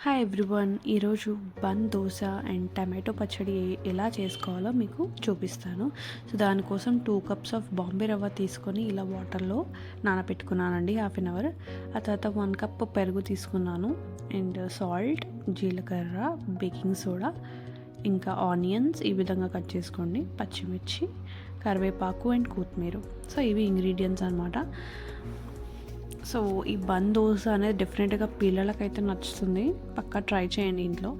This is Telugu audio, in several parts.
హాయ్ ఎవ్రీవన్, ఈరోజు బన్ దోశ అండ్ టమాటో పచ్చడి ఎలా చేసుకోవాలో మీకు చూపిస్తాను. సో దానికోసం 2 కప్స్ ఆఫ్ బాంబే రవ్వ తీసుకొని ఇలా వాటర్లో నానబెట్టుకున్నానండి హాఫ్ అన్ అవర్. ఆ తర్వాత 1 కప్ పెరుగు తీసుకున్నాను అండ్ సాల్ట్, జీలకర్ర, బేకింగ్ సోడా, ఇంకా ఆనియన్స్ ఈ విధంగా కట్ చేసుకోండి, పచ్చిమిర్చి, కరివేపాకు అండ్ కొత్తిమీర. సో ఇవి ఇంగ్రీడియంట్స్ అనమాట. సో ఈ బన్ దోశ అనేది డెఫినెట్గా పిల్లలకైతే నచ్చుతుంది, పక్కా ట్రై చేయండి ఇంట్లో.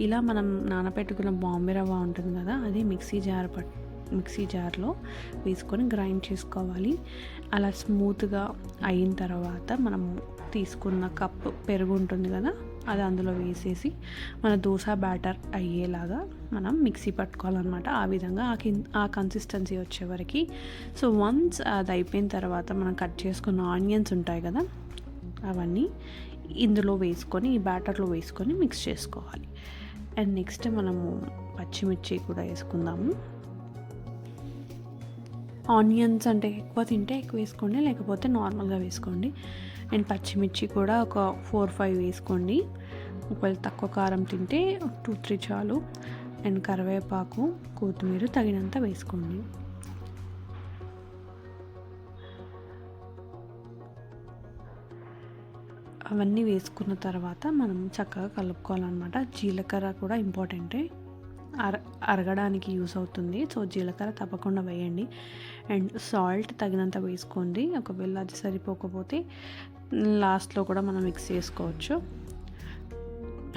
ఇలా మనం నానబెట్టుకున్న బాంబే రవ్వ ఉంటుంది కదా, అది మిక్సీ జార్లో వేసుకొని గ్రైండ్ చేసుకోవాలి. అలా స్మూత్గా అయిన తర్వాత మనం తీసుకున్న కప్ పెరుగు ఉంటుంది కదా, అది అందులో వేసేసి మన దోశ బ్యాటర్ అయ్యేలాగా మనం మిక్సీ పట్టుకోవాలన్నమాట. ఆ విధంగా ఆ కన్సిస్టెన్సీ వచ్చేవరకు. సో వన్స్ అది అయిపోయిన తర్వాత మనం కట్ చేసుకున్న ఆనియన్స్ ఉంటాయి కదా, అవన్నీ ఇందులో వేసుకొని ఈ బ్యాటర్లో వేసుకొని మిక్స్ చేసుకోవాలి. అండ్ నెక్స్ట్ మనము పచ్చిమిర్చి కూడా వేసుకుందాము. ఆనియన్స్ అంటే ఎక్కువ తింటే ఎక్కువ వేసుకోండి, లేకపోతే నార్మల్గా వేసుకోండి. అండ్ పచ్చిమిర్చి కూడా ఒక 4-5 వేసుకోండి. ఒకవేళ తక్కువ కారం తింటే 2-3 చాలు. అండ్ కరివేపాకు, కొత్తిమీర తగినంత వేసుకోండి. అవన్నీ వేసుకున్న తర్వాత మనం చక్కగా కలుపుకోవాలన్నమాట. జీలకర్ర కూడా ఇంపార్టెంటే, అరగడానికి యూస్ అవుతుంది. సో జీలకర్ర తప్పకుండా వేయండి. అండ్ సాల్ట్ తగినంత వేసుకోండి. ఒకవేళ అది సరిపోకపోతే లాస్ట్లో కూడా మనం మిక్స్ చేసుకోవచ్చు.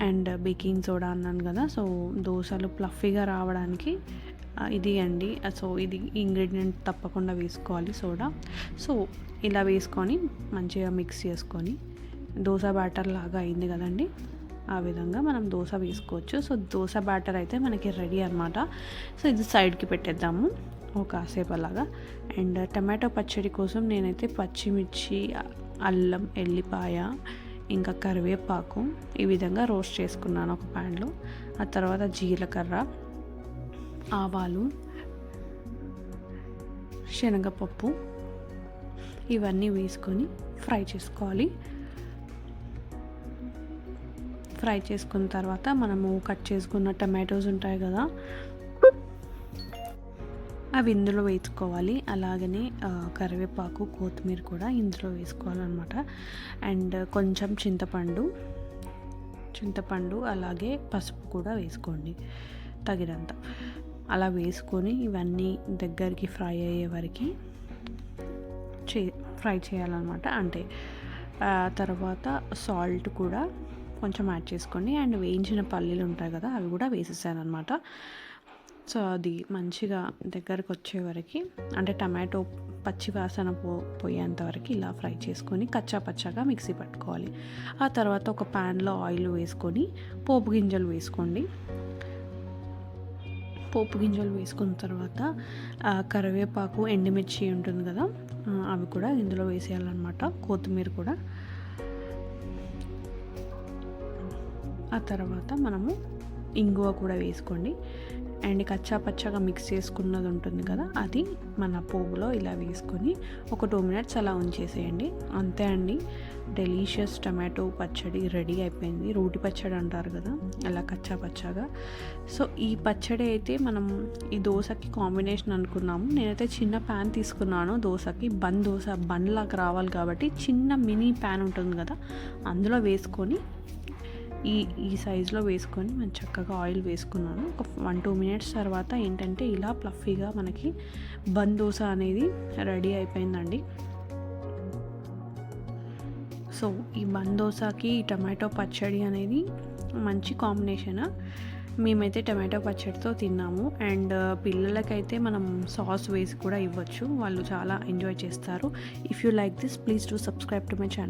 అండ్ బేకింగ్ సోడా అన్నాను కదా, సో దోశలు ప్లఫీగా రావడానికి ఇది అండి. సో ఇది ఇంగ్రీడియంట్ తప్పకుండా వేసుకోవాలి, సోడా. సో ఇలా వేసుకొని మంచిగా మిక్స్ చేసుకొని దోశ బ్యాటర్ లాగా అయింది కదండి, ఆ విధంగా మనం దోశ వేసుకోవచ్చు. సో దోశ బ్యాటర్ అయితే మనకి రెడీ అనమాట. సో ఇది సైడ్కి పెట్టేద్దాము ఒక కాసేపు అలాగా. అండ్ టమాటో పచ్చడి కోసం నేనైతే పచ్చిమిర్చి, అల్లం, ఎల్లిపాయ, ఇంకా కరివేపాకు ఈ విధంగా రోస్ట్ చేసుకున్నాను ఒక ప్యాన్లో. ఆ తర్వాత జీలకర్ర, ఆవాలు, శనగపప్పు ఇవన్నీ వేసుకొని ఫ్రై చేసుకోవాలి. ఫ్రై చేసుకున్న తర్వాత మనము కట్ చేసుకున్న టమాటోస్ ఉంటాయి కదా, అవి ఇందులో వేసుకోవాలి. అలాగనే కరివేపాకు, కొత్తిమీర కూడా ఇందులో వేసుకోవాలన్నమాట. అండ్ కొంచెం చింతపండు అలాగే పసుపు కూడా వేసుకోండి తగినంత. అలా వేసుకొని ఇవన్నీ దగ్గరికి ఫ్రై అయ్యే వరకు ఫ్రై చేయాలన్నమాట. అంటే తర్వాత సాల్ట్ కూడా కొంచెం యాడ్ చేసుకోండి. అండ్ వేయించిన పల్లీలు ఉంటాయి కదా, అవి కూడా వేసేసాను అనమాట. సో అది మంచిగా దగ్గరకు వచ్చే వరకు, అంటే టమాటో పచ్చి వాసన పోయేంత వరకు ఇలా ఫ్రై చేసుకొని కచ్చా పచ్చాగా మిక్సీ పట్టుకోవాలి. ఆ తర్వాత ఒక ప్యాన్లో ఆయిల్ వేసుకొని పోపు గింజలు వేసుకోండి. పోపు గింజలు వేసుకున్న తర్వాత కరివేపాకు, ఎండుమిర్చి ఉంటుంది కదా, అవి కూడా ఇందులో వేసేయాలన్నమాట. కొత్తిమీర కూడా. ఆ తర్వాత మనము ఇంగువ కూడా వేసుకోండి. అండ్ కచ్చా పచ్చాగా మిక్స్ చేసుకున్నది ఉంటుంది కదా, అది మన పోగులో ఇలా వేసుకొని ఒక 2 minutes అలా ఉంచేసేయండి. అంతే అండి, డెలీషియస్ టమాటో పచ్చడి రెడీ అయిపోయింది. రోటి పచ్చడి అంటారు కదా, అలా కచ్చా పచ్చాగా. సో ఈ పచ్చడి అయితే మనం ఈ దోశకి కాంబినేషన్ అనుకున్నాము. నేనైతే చిన్న ప్యాన్ తీసుకున్నాను దోశకి. బన్ లాగా రావాలి కాబట్టి చిన్న మినీ ప్యాన్ ఉంటుంది కదా, అందులో వేసుకొని ఈ సైజులో వేసుకొని మనం చక్కగా ఆయిల్ వేసుకున్నాను. ఒక 1-2 minutes తర్వాత ఏంటంటే ఇలా ప్లఫీగా మనకి బన్ దోశ అనేది రెడీ అయిపోయిందండి. సో ఈ బన్ దోశకి టమాటో పచ్చడి అనేది మంచి కాంబినేషన్. మేమైతే టమాటో పచ్చడితో తిన్నాము. అండ్ పిల్లలకైతే మనం సాస్ వేసి కూడా ఇవ్వచ్చు, వాళ్ళు చాలా ఎంజాయ్ చేస్తారు. If you like this, please do subscribe to my channel.